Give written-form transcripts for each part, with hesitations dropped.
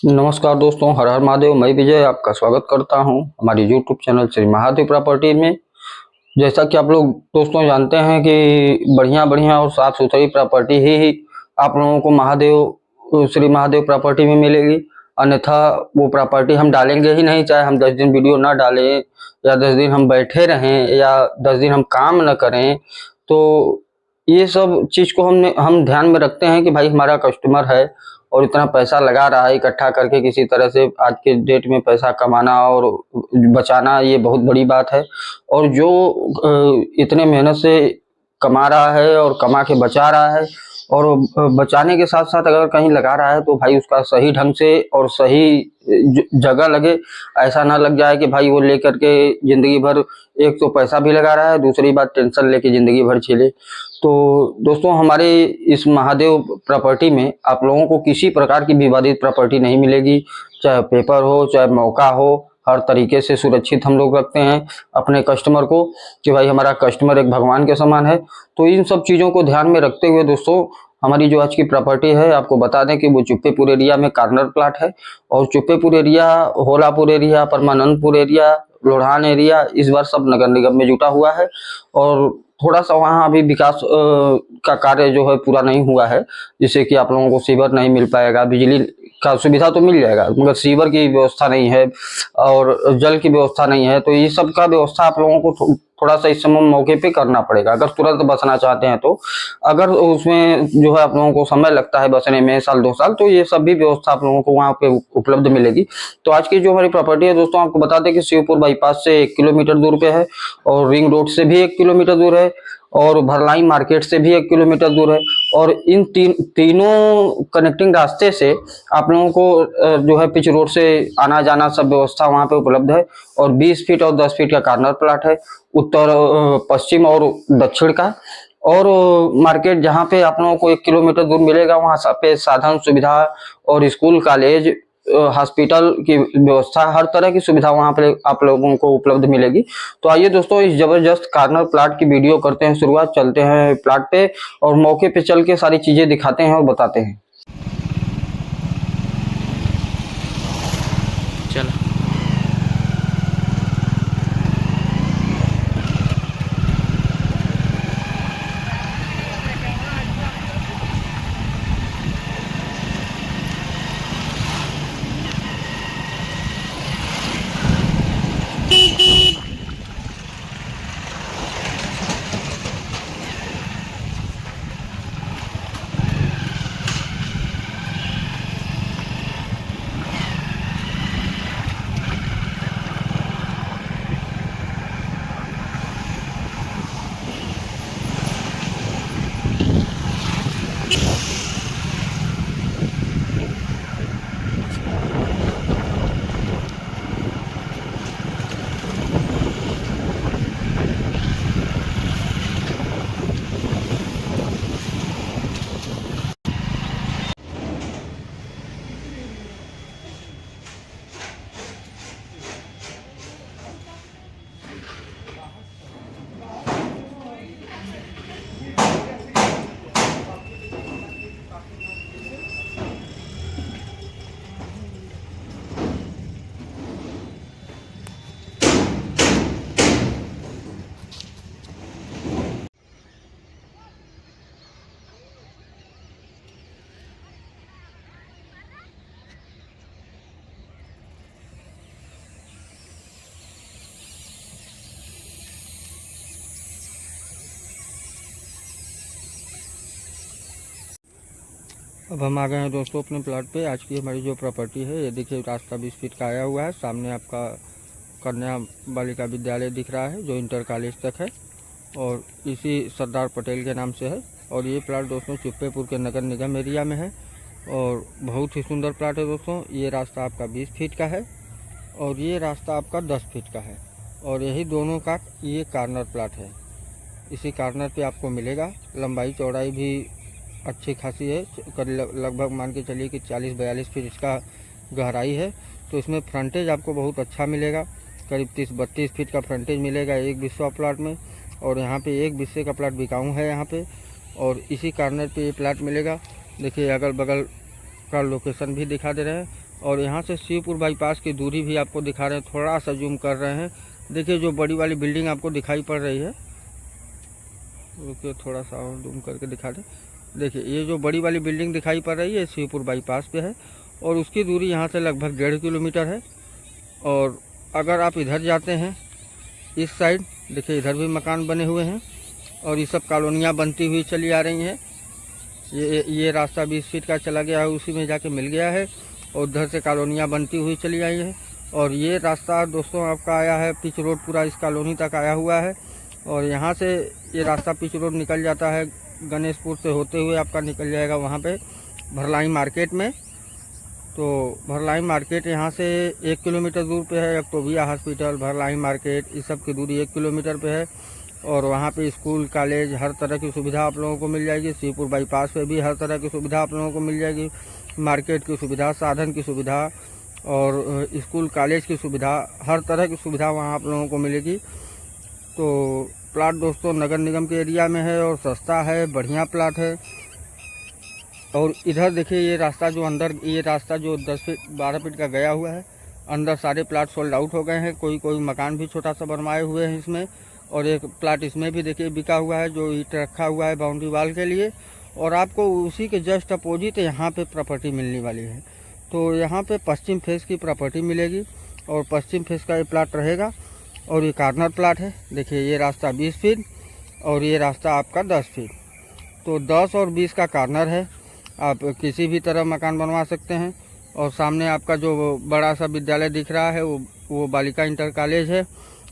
नमस्कार दोस्तों, हर हर महादेव। मैं विजय आपका स्वागत करता हूं हमारी YouTube channel Shri Mahadev property में। जैसा कि आप लोग दोस्तों जानते हैं कि बढ़िया बढ़िया और साफ सुथरी प्रॉपर्टी ही आप लोगों को श्री महादेव प्रॉपर्टी में मिलेगी। अन्यथा वो प्रॉपर्टी हम डालेंगे ही नहीं, चाहे हम 10 दिन वीडियो ना डालें या 10 दिन हम बैठे रहें या 10 दिन हम काम न करें। तो ये सब चीज़ को हम ध्यान में रखते हैं कि भाई हमारा कस्टमर है और इतना पैसा लगा रहा है, इकट्ठा करके किसी तरह से आज के डेट में पैसा कमाना और बचाना ये बहुत बड़ी बात है। और जो इतने मेहनत से कमा रहा है और कमा के बचा रहा है और बचाने के साथ साथ अगर कहीं लगा रहा है तो भाई उसका सही ढंग से और सही जगह लगे। ऐसा ना लग जाए कि भाई वो लेकर के जिंदगी भर एक तो पैसा भी लगा रहा है, दूसरी बात टेंशन लेके जिंदगी भर झेले। तो दोस्तों हमारे इस महादेव प्रॉपर्टी में आप लोगों को किसी प्रकार की विवादित प्रॉपर्टी नहीं मिलेगी, चाहे पेपर हो चाहे मौका हो। हर तरीके से सुरक्षित हम लोग रखते हैं अपने कस्टमर को कि भाई हमारा कस्टमर एक भगवान के समान है। तो इन सब चीज़ों को ध्यान में रखते हुए दोस्तों हमारी जो आज की प्रॉपर्टी है आपको बता दें कि वो चुप्पेपुर एरिया में कॉर्नर प्लाट है। और Chuppepur area, Holapur area, Parmanandpur area, Lodhan area इस बार सब नगर निगम में जुटा हुआ है। और थोड़ा सा वहाँ अभी विकास का कार्य जो है पूरा नहीं हुआ है, जिससे कि आप लोगों को सीवर नहीं मिल पाएगा। बिजली का सुविधा तो मिल जाएगा मगर सीवर की व्यवस्था नहीं है और जल की व्यवस्था नहीं है। तो ये सब का व्यवस्था आप लोगों को थोड़ा सा इस समय मौके पे करना पड़ेगा अगर तुरंत बसना चाहते हैं। तो अगर उसमें जो है आप लोगों को समय लगता है बसने में 1-2 साल, तो ये सब भी व्यवस्था आप लोगों को वहाँ पे उपलब्ध मिलेगी। तो आज की जो हमारी प्रॉपर्टी है दोस्तों आपको बता दें कि शिवपुर बाईपास से 1 किलोमीटर दूर पे है और रिंग रोड से भी 1 किलोमीटर दूर है और भरलाई मार्केट से भी 1 किलोमीटर दूर है। और इन तीनों कनेक्टिंग रास्ते से आप लोगों को जो है पिच रोड से आना जाना सब व्यवस्था वहाँ पे उपलब्ध है। और 20 फीट और 10 फीट का कॉर्नर प्लाट है, उत्तर पश्चिम और दक्षिण का। और मार्केट जहाँ पे आप लोगों को 1 किलोमीटर दूर मिलेगा वहाँ पे साधन सुविधा और स्कूल कॉलेज हॉस्पिटल की व्यवस्था, हर तरह की सुविधा वहाँ पे आप लोगों को उपलब्ध मिलेगी। तो आइए दोस्तों इस जबरदस्त कॉर्नर प्लाट की वीडियो करते हैं शुरुआत, चलते हैं प्लाट पे और मौके पे चल के सारी चीजें दिखाते हैं और बताते हैं। चलो अब हम आ गए हैं दोस्तों अपने प्लॉट पे। आज की हमारी जो प्रॉपर्टी है ये देखिए, रास्ता 20 फीट का आया हुआ है। सामने आपका कन्या बालिका विद्यालय दिख रहा है जो इंटर कॉलेज तक है और इसी सरदार पटेल के नाम से है। और ये प्लाट दोस्तों चुप्पेपुर के नगर निगम एरिया में है और बहुत ही सुंदर प्लाट है दोस्तों। ये रास्ता आपका 20 फीट का है और ये रास्ता आपका 10 फीट का है और यही दोनों का ये कॉर्नर प्लाट है। इसी कॉर्नर पे आपको मिलेगा। लंबाई चौड़ाई भी अच्छी खासी है, लगभग मान के चलिए कि 40-42 फीट इसका गहराई है। तो इसमें फ्रंटेज आपको बहुत अच्छा मिलेगा, करीब 30-32 फीट का फ्रंटेज मिलेगा एक बिस्वा प्लाट में। और यहाँ पे एक बिस्से का प्लाट बिकाऊ है यहाँ पे और इसी कॉर्नर पे ये प्लाट मिलेगा। देखिए अगल बगल का लोकेशन भी दिखा दे रहे हैं और यहाँ से शिवपुर बाईपास की दूरी भी आपको दिखा रहे हैं, थोड़ा सा जूम कर रहे हैं। देखिए जो बड़ी वाली बिल्डिंग आपको दिखाई पड़ रही है, रुकिए थोड़ा सा और जूम करके दिखा दें। देखिए ये जो बड़ी वाली बिल्डिंग दिखाई पड़ रही है शिवपुर बाईपास पे है, और उसकी दूरी यहाँ से लगभग 1.5 किलोमीटर है। और अगर आप इधर जाते हैं इस साइड, देखिए इधर भी मकान बने हुए हैं और ये सब कॉलोनियाँ बनती हुई चली आ रही हैं। ये रास्ता 20 फीट का चला गया है, उसी में जाके मिल गया है और उधर से कॉलोनियाँ बनती हुई चली आई हैं। और ये रास्ता दोस्तों आपका आया है पिच रोड, पूरा इस कॉलोनी तक आया हुआ है। और यहाँ से ये रास्ता पिच रोड निकल जाता है, गणेशपुर से होते हुए आपका निकल जाएगा वहाँ पे भरलाई मार्केट में। तो भरलाई मार्केट यहाँ से 1 किलोमीटर दूर पे है। एक्टोबिया हॉस्पिटल, भरलाई मार्केट, इस सब की दूरी 1 किलोमीटर पे है। और वहाँ पे स्कूल, कॉलेज, हर तरह की सुविधा आप लोगों को मिल जाएगी। शिवपुर बाईपास पे भी हर तरह की सुविधा आप लोगों को मिल जाएगी। मार्केट की सुविधा, साधन की सुविधा और स्कूल कॉलेज की सुविधा, हर तरह की सुविधा वहाँ आप लोगों को मिलेगी। तो प्लाट दोस्तों नगर निगम के एरिया में है और सस्ता है, बढ़िया प्लाट है। और इधर देखिए ये रास्ता जो अंदर, ये रास्ता जो 10 फीट 12 फीट का गया हुआ है, अंदर सारे प्लाट सोल्ड आउट हो गए हैं। कोई मकान भी छोटा सा बनवाए हुए हैं इसमें। और एक प्लाट इसमें भी देखिए बिका हुआ है, जो ईंट रखा हुआ है बाउंड्री वाल के लिए। और आपको उसी के जस्ट अपोजिट यहाँ पे प्रॉपर्टी मिलने वाली है। तो यहाँ पे पश्चिम फेस की प्रॉपर्टी मिलेगी और पश्चिम फेस का ये प्लाट रहेगा। और ये कॉर्नर प्लाट है। देखिए ये रास्ता 20 फीट और ये रास्ता आपका 10 फीट, तो 10 और 20 का कॉर्नर है। आप किसी भी तरह मकान बनवा सकते हैं। और सामने आपका जो बड़ा सा विद्यालय दिख रहा है वो बालिका इंटर कॉलेज है।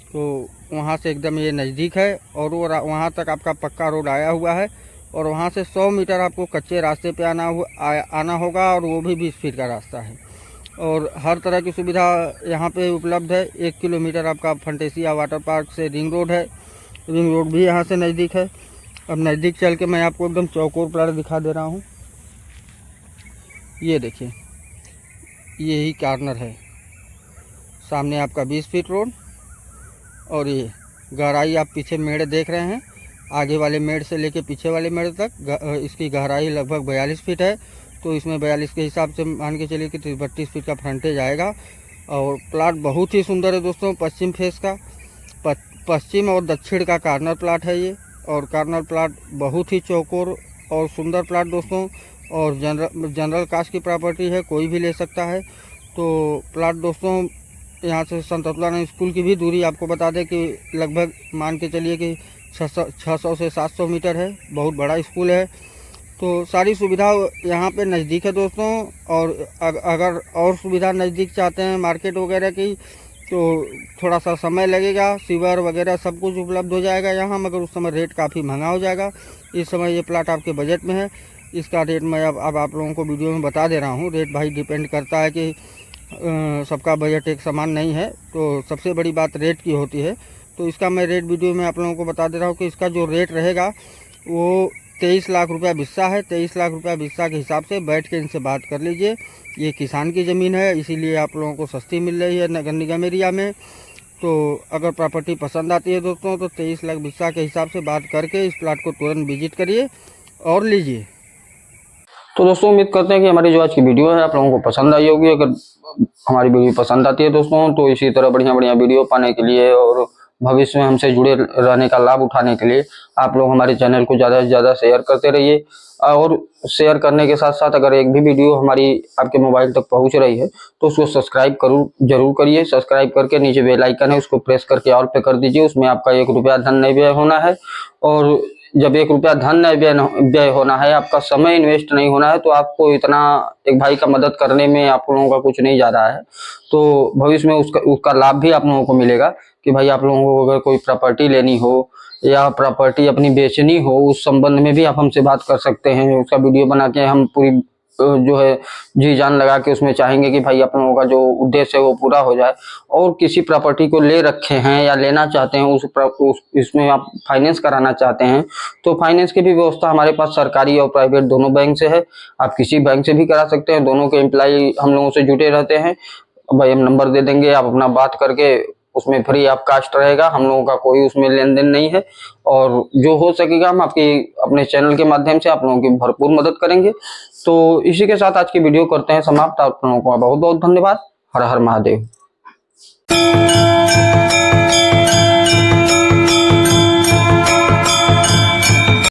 तो वहाँ से एकदम ये नज़दीक है और वो वहाँ तक आपका पक्का रोड आया हुआ है। और वहाँ से 100 मीटर आपको कच्चे रास्ते पे आना होगा और वो भी 20 फीट का रास्ता है। और हर तरह की सुविधा यहाँ पे उपलब्ध है। 1 किलोमीटर आपका फंटेसिया वाटर पार्क से रिंग रोड है, रिंग रोड भी यहाँ से नज़दीक है। अब नज़दीक चल के मैं आपको एकदम चौकोर प्लाट दिखा दे रहा हूँ। ये देखिए यही कॉर्नर है, सामने आपका 20 फीट रोड। और ये गहराई आप पीछे मेड़ देख रहे हैं, आगे वाले मेड़ से लेके पीछे वाले मेड़ तक इसकी गहराई लगभग 42 फीट है। तो इसमें 42 के हिसाब से मान के चलिए कि 32 फीट का फ्रंटेज आएगा। और प्लाट बहुत ही सुंदर है दोस्तों, पश्चिम फेस का, पश्चिम और दक्षिण का कॉर्नर प्लाट है ये। और कॉर्नर प्लाट बहुत ही चौकोर और सुंदर प्लाट दोस्तों। और जनरल कास्ट की प्रॉपर्टी है, कोई भी ले सकता है। तो प्लाट दोस्तों यहाँ से संत अतुलानंद स्कूल की भी दूरी आपको बता दें कि लगभग मान के चलिए कि 600 से 700 मीटर है। बहुत बड़ा स्कूल है। तो सारी सुविधा यहाँ पे नज़दीक है दोस्तों। और अगर और सुविधा नज़दीक चाहते हैं मार्केट वगैरह की, तो थोड़ा सा समय लगेगा। सीवर वगैरह सब कुछ उपलब्ध हो जाएगा यहाँ, मगर उस समय रेट काफ़ी महंगा हो जाएगा। इस समय ये प्लाट आपके बजट में है। इसका रेट मैं अब आप लोगों को वीडियो में बता दे रहा हूँ। रेट भाई डिपेंड करता है कि सबका बजट एक समान नहीं है, तो सबसे बड़ी बात रेट की होती है। तो इसका मैं रेट वीडियो में आप लोगों को बता दे रहा हूँ कि इसका जो रेट रहेगा वो 23 लाख रुपया बिस्सा है। 23 लाख रुपया बिस्सा के हिसाब से बैठ के इनसे बात कर लीजिए। ये किसान की ज़मीन है, इसीलिए आप लोगों को सस्ती मिल रही है नगर निगम एरिया में। तो अगर प्रॉपर्टी पसंद आती है दोस्तों तो 23 लाख बिस्सा के हिसाब से बात करके इस प्लाट को तुरंत विजिट करिए और लीजिए। तो दोस्तों उम्मीद करते हैं कि हमारी जो आज की वीडियो है आप लोगों को पसंद आई होगी। अगर हमारी वीडियो पसंद आती है दोस्तों तो इसी तरह बढ़िया बढ़िया वीडियो पाने के लिए और भविष्य में हमसे जुड़े रहने का लाभ उठाने के लिए आप लोग हमारे चैनल को ज़्यादा से ज़्यादा शेयर करते रहिए। और शेयर करने के साथ साथ अगर एक भी वीडियो हमारी आपके मोबाइल तक पहुंच रही है तो उसको सब्सक्राइब जरूर करिए। सब्सक्राइब करके नीचे बेल आइकन है उसको प्रेस करके ऑल पे कर दीजिए। उसमें आपका 1 रुपया धन नहीं व्यय होना है। और जब 1 रुपया धन नहीं व्यय होना है, आपका समय इन्वेस्ट नहीं होना है, तो आपको इतना एक भाई का मदद करने में आप लोगों का कुछ नहीं जा रहा है। तो भविष्य में उसका लाभ भी आप लोगों को मिलेगा कि भाई आप लोगों को अगर कोई प्रॉपर्टी लेनी हो या प्रॉपर्टी अपनी बेचनी हो, उस संबंध में भी आप हमसे बात कर सकते हैं। उसका वीडियो बना के हम पूरी जो है जी जान लगा के उसमें चाहेंगे कि भाई आप लोगों का जो उद्देश्य है वो पूरा हो जाए। और किसी प्रॉपर्टी को ले रखे हैं या लेना चाहते हैं, इसमें आप फाइनेंस कराना चाहते हैं, तो फाइनेंस की भी व्यवस्था हमारे पास सरकारी और प्राइवेट दोनों बैंक से है। आप किसी बैंक से भी करा सकते हैं। दोनों के एम्प्लॉय हम लोगों से जुटे रहते हैं। भाई हम नंबर दे देंगे, आप अपना बात करके उसमें फ्री ऑफ कास्ट रहेगा, हम लोगों का कोई उसमें लेन देन नहीं है। और जो हो सकेगा हम आपकी अपने चैनल के माध्यम से आप लोगों की भरपूर मदद करेंगे। तो इसी के साथ आज की वीडियो करते हैं समाप्त। आप लोगों का बहुत बहुत धन्यवाद। हर हर महादेव।